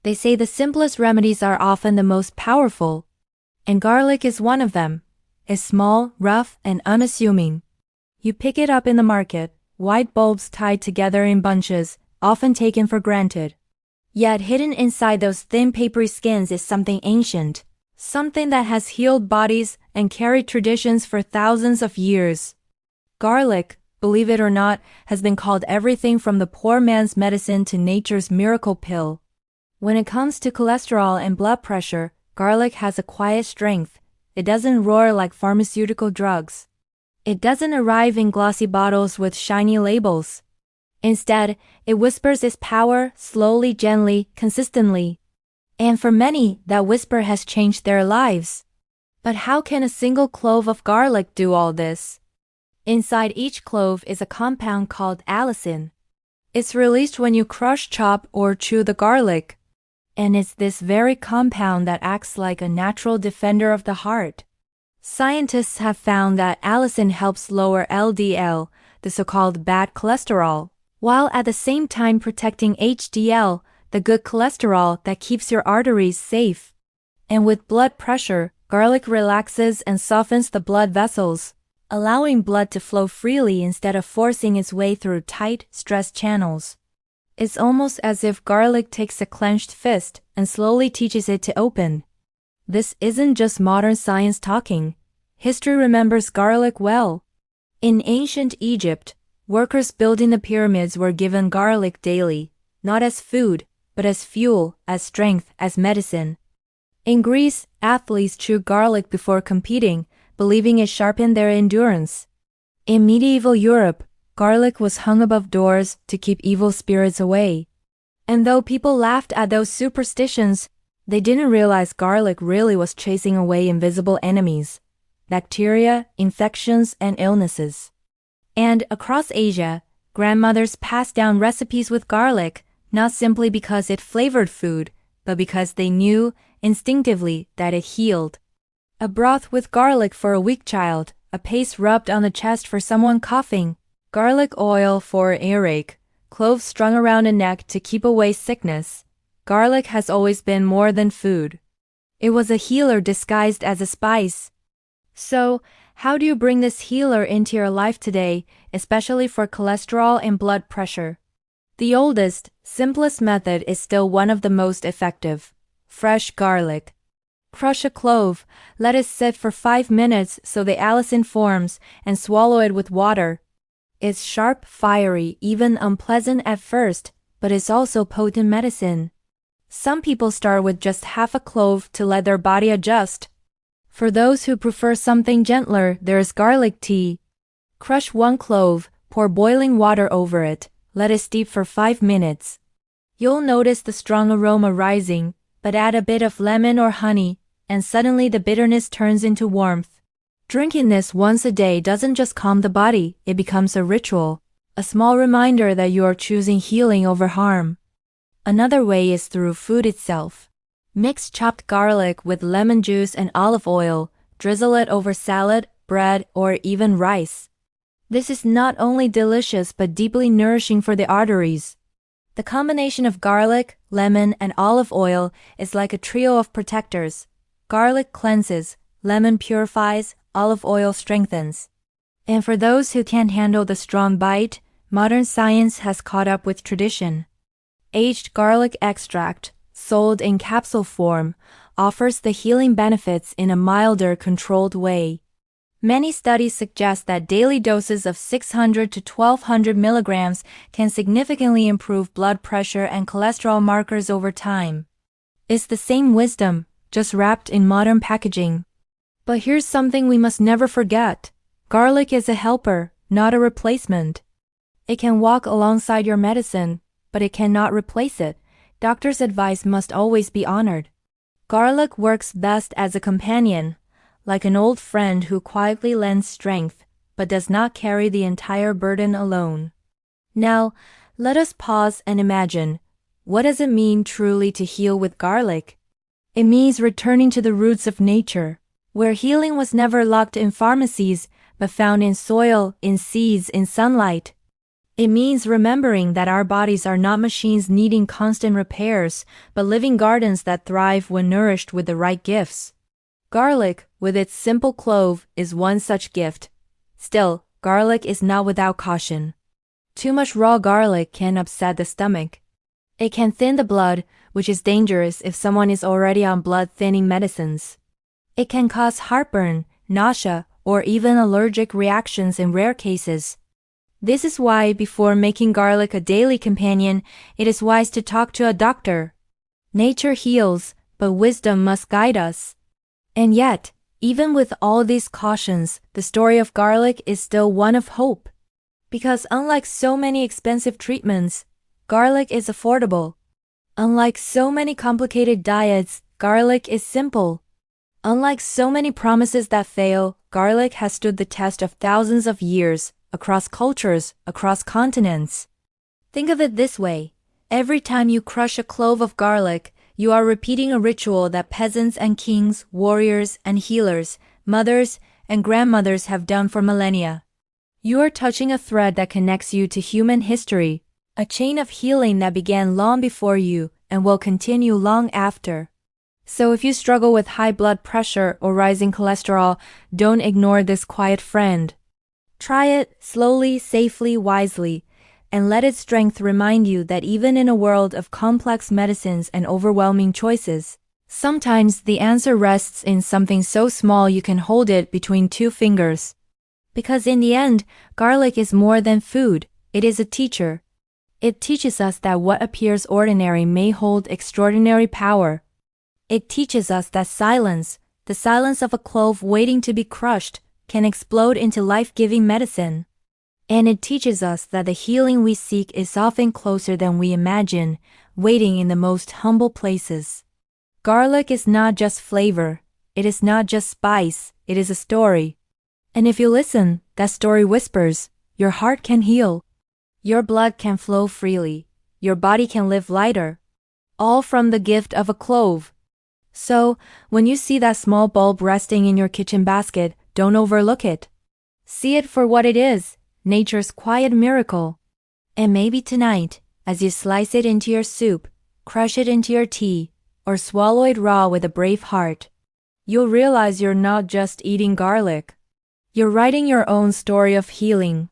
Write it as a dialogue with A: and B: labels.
A: They say the simplest remedies are often the most powerful. And garlic is one of them. It's small, rough, and unassuming. You pick it up in the market, white bulbs tied together in bunches, often taken for granted. Yet hidden inside those thin papery skins is something ancient, something that has healed bodies and carried traditions for thousands of years. Garlic, believe it or not, has been called everything from the poor man's medicine to nature's miracle pill. When it comes to cholesterol and blood pressure, garlic has a quiet strength. It doesn't roar like pharmaceutical drugs. It doesn't arrive in glossy bottles with shiny labels. Instead, it whispers its power slowly, gently, consistently. And for many, that whisper has changed their lives. But how can a single clove of garlic do all this? Inside each clove is a compound called allicin. It's released when you crush, chop, or chew the garlic. And it's this very compound that acts like a natural defender of the heart. Scientists have found that allicin helps lower LDL, the so-called bad cholesterol, while at the same time protecting HDL, the good cholesterol that keeps your arteries safe. And with blood pressure, garlic relaxes and softens the blood vessels, allowing blood to flow freely instead of forcing its way through tight, stressed channels. It's almost as if garlic takes a clenched fist and slowly teaches it to open. This isn't just modern science talking. History remembers garlic well. In ancient Egypt, workers building the pyramids were given garlic daily, not as food, but as fuel, as strength, as medicine. In Greece, athletes chewed garlic before competing, believing it sharpened their endurance. In medieval Europe, garlic was hung above doors to keep evil spirits away. And though people laughed at those superstitions, they didn't realize garlic really was chasing away invisible enemies, bacteria, infections, and illnesses. And across Asia, grandmothers passed down recipes with garlic, not simply because it flavored food, but because they knew instinctively that it healed. A broth with garlic for a weak child, a paste rubbed on the chest for someone coughing, garlic oil for an earache, cloves strung around a neck to keep away sickness. Garlic has always been more than food. It was a healer disguised as a spice. So, how do you bring this healer into your life today, especially for cholesterol and blood pressure? The oldest, simplest method is still one of the most effective. Fresh garlic. Crush a clove, let it sit for 5 minutes so the allicin forms, and swallow it with water. It's sharp, fiery, even unpleasant at first, but it's also potent medicine. Some people start with just half a clove to let their body adjust. For those who prefer something gentler, there is garlic tea. Crush 1 clove, pour boiling water over it, let it steep for 5 minutes. You'll notice the strong aroma rising, but add a bit of lemon or honey, and suddenly the bitterness turns into warmth. Drinking this once a day doesn't just calm the body, it becomes a ritual, a small reminder that you are choosing healing over harm. Another way is through food itself. Mix chopped garlic with lemon juice and olive oil, drizzle it over salad, bread, or even rice. This is not only delicious but deeply nourishing for the arteries. The combination of garlic, lemon, and olive oil is like a trio of protectors. Garlic cleanses, lemon purifies, olive oil strengthens. And for those who can't handle the strong bite, modern science has caught up with tradition. Aged garlic extract, sold in capsule form, offers the healing benefits in a milder, controlled way. Many studies suggest that daily doses of 600 to 1200 milligrams can significantly improve blood pressure and cholesterol markers over time. It's the same wisdom, just wrapped in modern packaging. But here's something we must never forget. Garlic is a helper, not a replacement. It can walk alongside your medicine, but it cannot replace it. Doctor's advice must always be honored. Garlic works best as a companion, like an old friend who quietly lends strength, but does not carry the entire burden alone. Now, let us pause and imagine, what does it mean truly to heal with garlic? It means returning to the roots of nature, where healing was never locked in pharmacies, but found in soil, in seeds, in sunlight. It means remembering that our bodies are not machines needing constant repairs, but living gardens that thrive when nourished with the right gifts. Garlic, with its simple clove, is one such gift. Still, garlic is not without caution. Too much raw garlic can upset the stomach. It can thin the blood, which is dangerous if someone is already on blood-thinning medicines. It can cause heartburn, nausea, or even allergic reactions in rare cases. This is why, before making garlic a daily companion, it is wise to talk to a doctor. Nature heals, but wisdom must guide us. And yet, even with all these cautions, the story of garlic is still one of hope. Because unlike so many expensive treatments, garlic is affordable. Unlike so many complicated diets, garlic is simple. Unlike so many promises that fail, garlic has stood the test of thousands of years, across cultures, across continents. Think of it this way. Every time you crush a clove of garlic, you are repeating a ritual that peasants and kings, warriors and healers, mothers and grandmothers have done for millennia. You are touching a thread that connects you to human history, a chain of healing that began long before you and will continue long after. So if you struggle with high blood pressure or rising cholesterol, don't ignore this quiet friend. Try it slowly, safely, wisely, and let its strength remind you that even in a world of complex medicines and overwhelming choices, sometimes the answer rests in something so small you can hold it between two fingers. Because in the end, garlic is more than food, it is a teacher. It teaches us that what appears ordinary may hold extraordinary power. It teaches us that silence, the silence of a clove waiting to be crushed, can explode into life-giving medicine. And it teaches us that the healing we seek is often closer than we imagine, waiting in the most humble places. Garlic is not just flavor, it is not just spice, it is a story. And if you listen, that story whispers, your heart can heal. Your blood can flow freely, your body can live lighter. All from the gift of a clove. So, when you see that small bulb resting in your kitchen basket, don't overlook it. See it for what it is, nature's quiet miracle. And maybe tonight, as you slice it into your soup, crush it into your tea, or swallow it raw with a brave heart, you'll realize you're not just eating garlic. You're writing your own story of healing.